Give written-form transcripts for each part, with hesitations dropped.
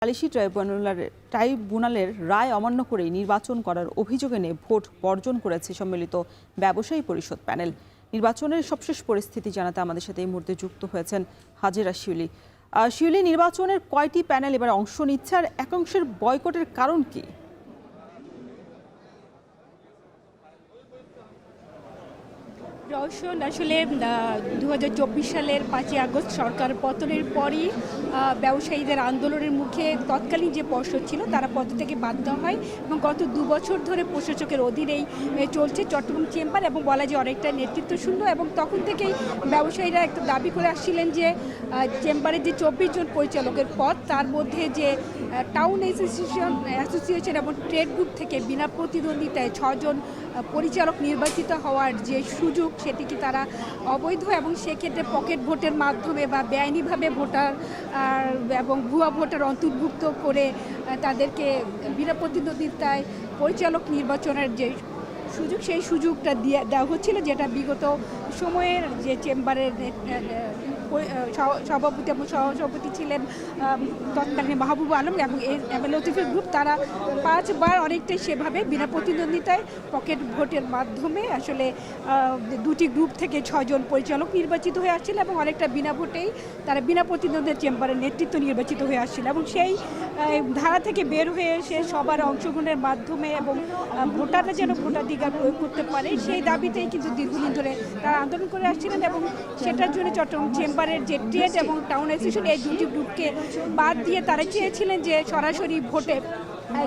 সালিসি ট্রাইব্যুনালের রায় অমান্য করে নির্বাচন করার অভিযোগ এনে ভোট বর্জন করেছে সম্মিলিত ব্যবসায়ী পরিষদ প্যানেল। নির্বাচনের সবশেষ পরিস্থিতি জানাতে আমাদের সাথে এই মুহূর্তে যুক্ত হয়েছেন হাজেরা শিউলি। শিউলি, নির্বাচনের কয়টি প্যানেল এবার অংশ নিচ্ছে আর একাংশের বয়কটের কারণ কি? রওশন, আসলে 2024 সালের 5ই আগস্ট সরকার পতনের পরই ব্যবসায়ীদের আন্দোলনের মুখে তৎকালীন যে পর্ষদ ছিল তারা পদ থেকে বাদ দেওয়া হয় এবং গত 2 বছর ধরে প্রশাসকের অধীনেই চলছে চট্টগ্রাম চেম্বার এবং বলা যায় অনেকটা নেতৃত্ব শূন্য। এবং তখন থেকেই ব্যবসায়ীরা একটা দাবি করে আসছিলেন যে চেম্বারের যে 24 জন পরিচালকের পদ তার মধ্যে যে টাউন অ্যাসোসিয়েশন এবং ট্রেড গ্রুপ থেকে বিনা প্রতিদ্বন্দ্বিতায় 6 জন পরিচালক নির্বাচিত হওয়ার যে সুযোগ সেটিকে তারা অবৈধ এবং সেক্ষেত্রে পকেট ভোটের মাধ্যমে বা বেআইনিভাবে ভোটার এবং ভুয়া ভোটার অন্তর্ভুক্ত করে তাদেরকে বিনা প্রতিদ্বন্দ্বিতায় পরিচালক নির্বাচনের যে সুযোগ সেই সুযোগটা দেওয়া হচ্ছিল, যেটা বিগত সময়ের যে চেম্বারের সভাপতি এবং সহসভাপতি ছিলেন তৎকালীন মাহবুব আলম এবং লতিফের গ্রুপ, তারা 5 বার অনেকটাই সেভাবে বিনা প্রতিদ্বন্দ্বিতায় পকেট ভোটের মাধ্যমে আসলে 2টি গ্রুপ থেকে 6 জন পরিচালক নির্বাচিত হয়ে আসছিল এবং অনেকটা বিনা ভোটেই তারা বিনা প্রতিদ্বন্দ্বের চেম্বারের নেতৃত্ব নির্বাচিত হয়ে আসছিল। এবং সেই ধারা থেকে বের হয়ে এসে সবার অংশগ্রহণের মাধ্যমে এবং ভোটাররা যেন ভোটাধিকার প্রয়োগ করতে পারে সেই দাবিতেই কিন্তু দীর্ঘদিন ধরে তারা আন্দোলন করে আসছিলেন এবং সেটার জন্য চট্টগ্রাম চেম্বারের যে ট্রেড এবং টাউন অ্যাসোসিয়েশন এই 2টি গ্রুপকে বাদ দিয়ে তারা চেয়েছিলেন যে সরাসরি ভোটে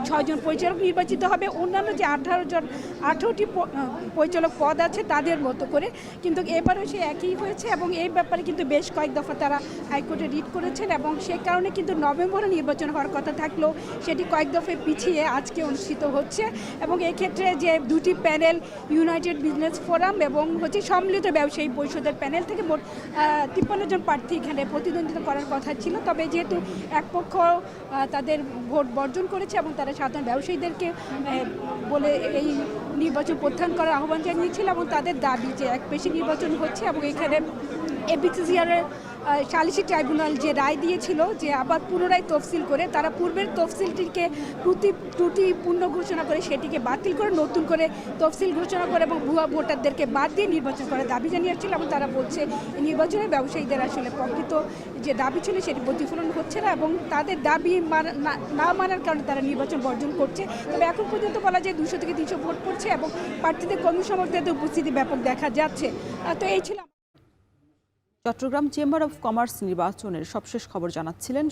6 জন পরিচালক নির্বাচিত হবে, অন্যান্য যে 18টি পরিচালক পদ আছে তাদের মতো করে। কিন্তু এবারও সে একই হয়েছে এবং এই ব্যাপারে কিন্তু বেশ কয়েক দফা তারা হাইকোর্টে রিট করেছেন এবং সে কারণে কিন্তু নভেম্বরে নির্বাচন হওয়ার কথা থাকলেও সেটি কয়েক দফায় পিছিয়ে আজকে অনুষ্ঠিত হচ্ছে। এবং এক্ষেত্রে যে 2টি প্যানেল, ইউনাইটেড বিজনেস ফোরাম এবং সম্মিলিত ব্যবসায়ী পরিষদের প্যানেল থেকে মোট 53 জন প্রার্থী এখানে প্রতিদ্বন্দ্বিতা করার কথা ছিল, তবে যেহেতু এক পক্ষ তাদের ভোট বর্জন করেছে এবং তারা সাধারণ ব্যবসায়ীদেরকে বলে এই নির্বাচন প্রত্যাহার করার আহ্বান জানিয়েছিল এবং তাদের দাবি যে এক পেশি নির্বাচন হচ্ছে এবং এখানে এবিসিসিআরের সালিসি ট্রাইব্যুনাল যে রায় দিয়েছিল যে আবার পুনরায় তফসিল করে তারা পূর্বের তফসিলটিকে ত্রুটিপূর্ণ ঘোষণা করে সেটিকে বাতিল করে নতুন করে তফসিল ঘোষণা করে এবং ভুয়া ভোটারদেরকে বাদ দিয়ে নির্বাচন করার দাবি জানিয়েছিল এবং তারা বলছে নির্বাচনে ব্যবসায়ীদের আসলে প্রকৃত যে দাবি ছিল সেটি প্রতিফলন হচ্ছে না এবং তাদের দাবি না মানার কারণে তারা নির্বাচন বর্জন করছে। তবে এখন পর্যন্ত বলা যায় 200 থেকে 300 ভোট পড়ছে এবং প্রার্থীদের কর্মী সমর্থকদের উপস্থিতি ব্যাপক দেখা যাচ্ছে। তো এই ছিল চট্টগ্রাম চেম্বার অব কমার্স নির্বাচনের সবশেষ খবর জানাচ্ছিলেন